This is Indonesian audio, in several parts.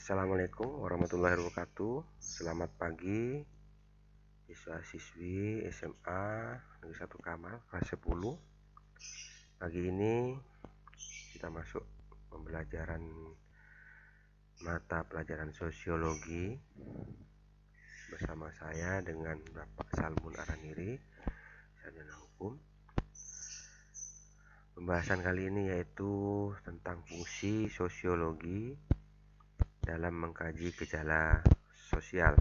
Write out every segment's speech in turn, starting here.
Assalamualaikum warahmatullahi wabarakatuh. Selamat pagi siswa-siswi SMA Negeri 1 Kamal kelas 10. Pagi ini kita masuk pembelajaran mata pelajaran sosiologi bersama saya dengan Bapak Salmun Araniri, sarjana hukum. Pembahasan kali ini yaitu tentang fungsi sosiologi dalam mengkaji gejala sosial.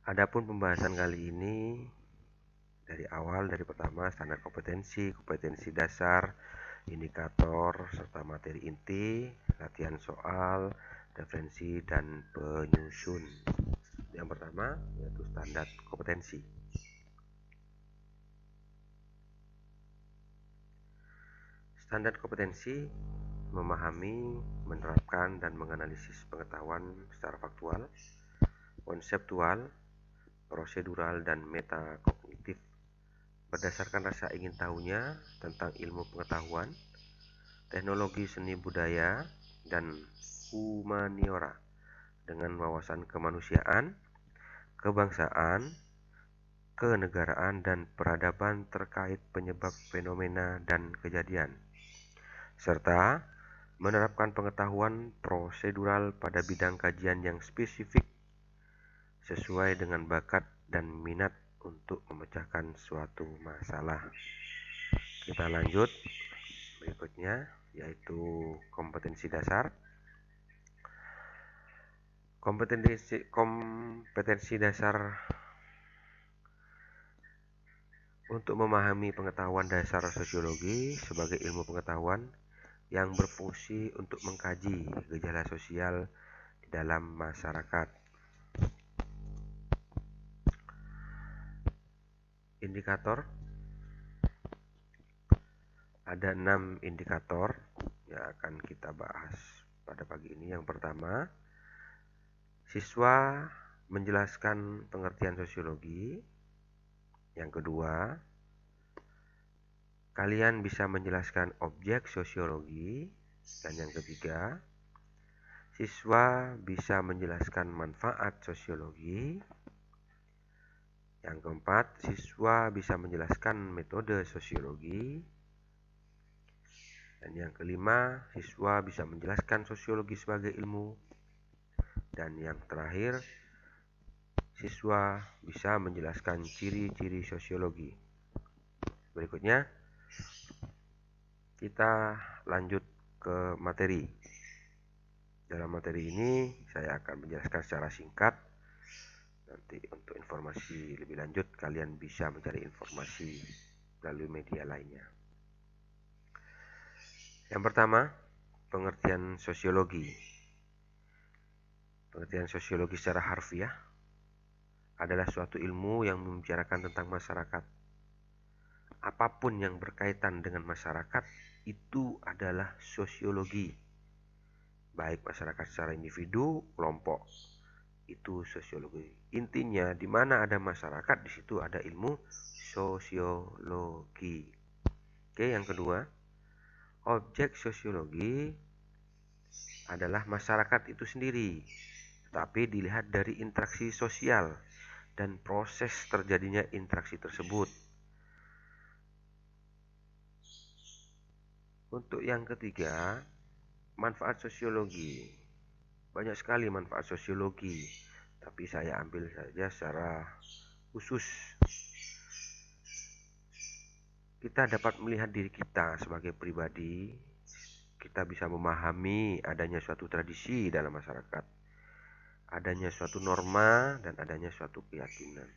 Adapun pembahasan kali ini dari pertama standar kompetensi dasar, indikator, serta materi inti, latihan soal, referensi, dan penyusun. Yang pertama yaitu standar kompetensi. Standar kompetensi memahami, menerapkan, dan menganalisis pengetahuan secara faktual, konseptual, prosedural, dan metakognitif berdasarkan rasa ingin tahunya tentang ilmu pengetahuan, teknologi, seni budaya, dan humaniora dengan wawasan kemanusiaan, kebangsaan, kenegaraan, dan peradaban terkait penyebab fenomena dan kejadian, serta menerapkan pengetahuan prosedural pada bidang kajian yang spesifik sesuai dengan bakat dan minat untuk memecahkan suatu masalah. Kita lanjut berikutnya, yaitu kompetensi dasar. Kompetensi dasar untuk memahami pengetahuan dasar sosiologi sebagai ilmu pengetahuan yang berfungsi untuk mengkaji gejala sosial di dalam masyarakat. Indikator. Ada 6 indikator yang akan kita bahas pada pagi ini. Yang pertama, siswa menjelaskan pengertian sosiologi. Yang kedua, kalian bisa menjelaskan objek sosiologi. Dan yang ketiga, siswa bisa menjelaskan manfaat sosiologi. Yang keempat, siswa bisa menjelaskan metode sosiologi. Dan yang kelima, siswa bisa menjelaskan sosiologi sebagai ilmu. Dan yang terakhir, siswa bisa menjelaskan ciri-ciri sosiologi. Berikutnya, kita lanjut ke materi. Dalam materi ini, saya akan menjelaskan secara singkat. Nanti untuk informasi lebih lanjut, kalian bisa mencari informasi melalui media lainnya. Yang pertama, pengertian sosiologi. Pengertian sosiologi secara harfiah adalah suatu ilmu yang membicarakan tentang masyarakat. Apapun yang berkaitan dengan masyarakat itu adalah sosiologi. Baik masyarakat secara individu, kelompok, itu sosiologi. Intinya, di mana ada masyarakat, di situ ada ilmu sosiologi. Oke, yang kedua, objek sosiologi adalah masyarakat itu sendiri, tapi dilihat dari interaksi sosial dan proses terjadinya interaksi tersebut. Untuk yang ketiga, manfaat sosiologi. Banyak sekali manfaat sosiologi, tapi saya ambil saja secara khusus. Kita dapat melihat diri kita sebagai pribadi. Kita bisa memahami adanya suatu tradisi dalam masyarakat, adanya suatu norma, dan adanya suatu keyakinan.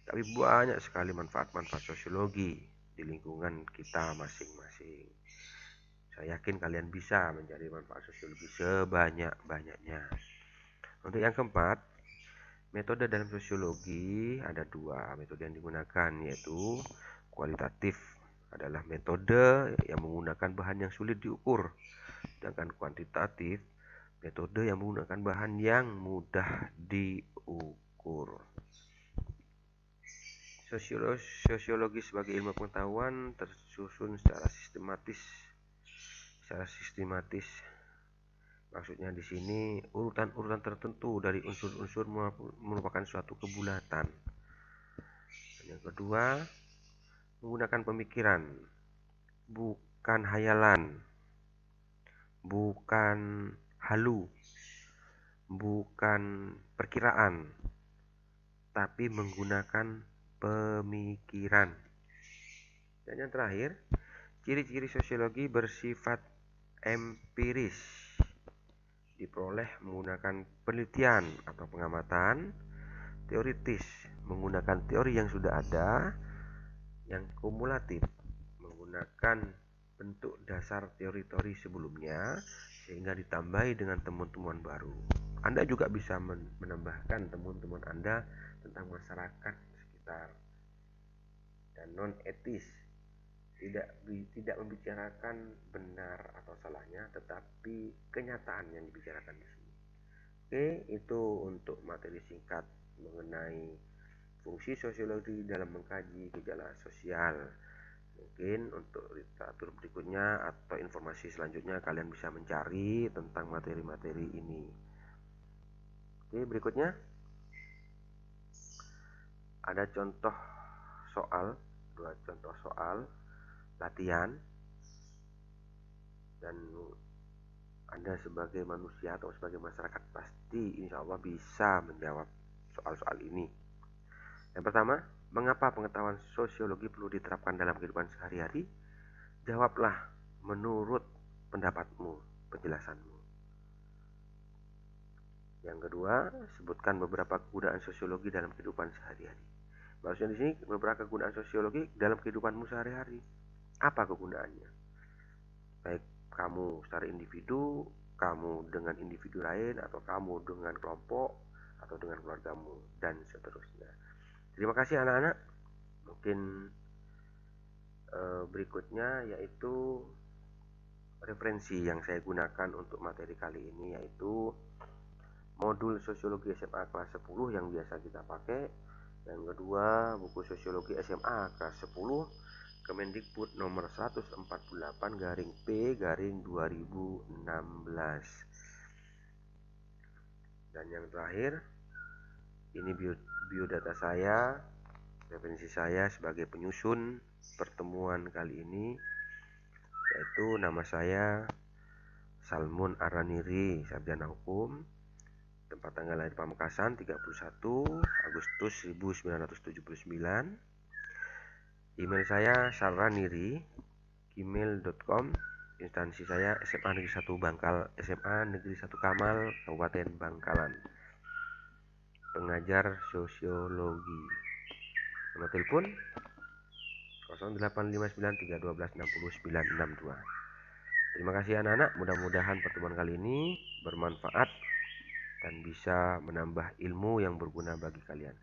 Tapi banyak sekali manfaat-manfaat sosiologi di lingkungan kita masing-masing. Saya yakin kalian bisa mencari manfaat sosiologi sebanyak-banyaknya. Untuk yang keempat, metode dalam sosiologi ada 2 metode yang digunakan, yaitu kualitatif adalah metode yang menggunakan bahan yang sulit diukur, sedangkan kuantitatif metode yang menggunakan bahan yang mudah diukur. Sosiologi sebagai ilmu pengetahuan tersusun secara sistematis secara sistematis. Maksudnya di sini urutan-urutan tertentu dari unsur-unsur merupakan suatu kebulatan. Dan yang kedua, menggunakan pemikiran, bukan hayalan, bukan halu, bukan perkiraan, tapi menggunakan pemikiran. Dan yang terakhir, ciri-ciri sosiologi bersifat empiris, diperoleh menggunakan penelitian atau pengamatan. Teoritis, menggunakan teori yang sudah ada. Yang kumulatif, menggunakan bentuk dasar teori-teori sebelumnya sehingga ditambahi dengan temuan-temuan baru. Anda juga bisa menambahkan temuan-temuan Anda tentang masyarakat sekitar. Dan non etis, tidak membicarakan benar atau salahnya, tetapi kenyataan yang dibicarakan di sini. Oke, itu untuk materi singkat mengenai fungsi sosiologi dalam mengkaji gejala sosial. Mungkin untuk literatur berikutnya atau informasi selanjutnya kalian bisa mencari tentang materi-materi ini. Oke, berikutnya ada contoh soal, 2 contoh soal latihan, dan Anda sebagai manusia atau sebagai masyarakat pasti insya Allah bisa menjawab soal-soal ini. Yang pertama, mengapa pengetahuan sosiologi perlu diterapkan dalam kehidupan sehari-hari? Jawablah menurut pendapatmu, penjelasanmu. Yang kedua, sebutkan beberapa kegunaan sosiologi dalam kehidupan sehari-hari. Maksudnya di sini beberapa kegunaan sosiologi dalam kehidupanmu sehari-hari. Apa kegunaannya? Baik kamu secara individu, kamu dengan individu lain, atau kamu dengan kelompok, atau dengan keluargamu, dan seterusnya. Terima kasih anak-anak. Mungkin berikutnya yaitu referensi yang saya gunakan untuk materi kali ini, yaitu modul sosiologi SMA kelas 10 yang biasa kita pakai. Yang kedua, buku sosiologi SMA kelas 10 Kemendikbud nomor 148-P/2016. Dan yang terakhir, ini biodata saya, referensi saya sebagai penyusun pertemuan kali ini, yaitu nama saya Salmun Araniri, sarjana hukum, tempat tanggal lahir Pamekasan 31 Agustus 1979. Email saya saraniri@gmail.com. Instansi saya SMA Negeri 1 Bangkal, SMA Negeri 1 Kamal, Kabupaten Bangkalan. Pengajar sosiologi. Nomor telepon 085931260962. Terima kasih anak-anak, mudah-mudahan pertemuan kali ini bermanfaat dan bisa menambah ilmu yang berguna bagi kalian.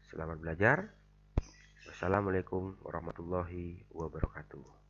Selamat belajar. Wassalamualaikum warahmatullahi wabarakatuh.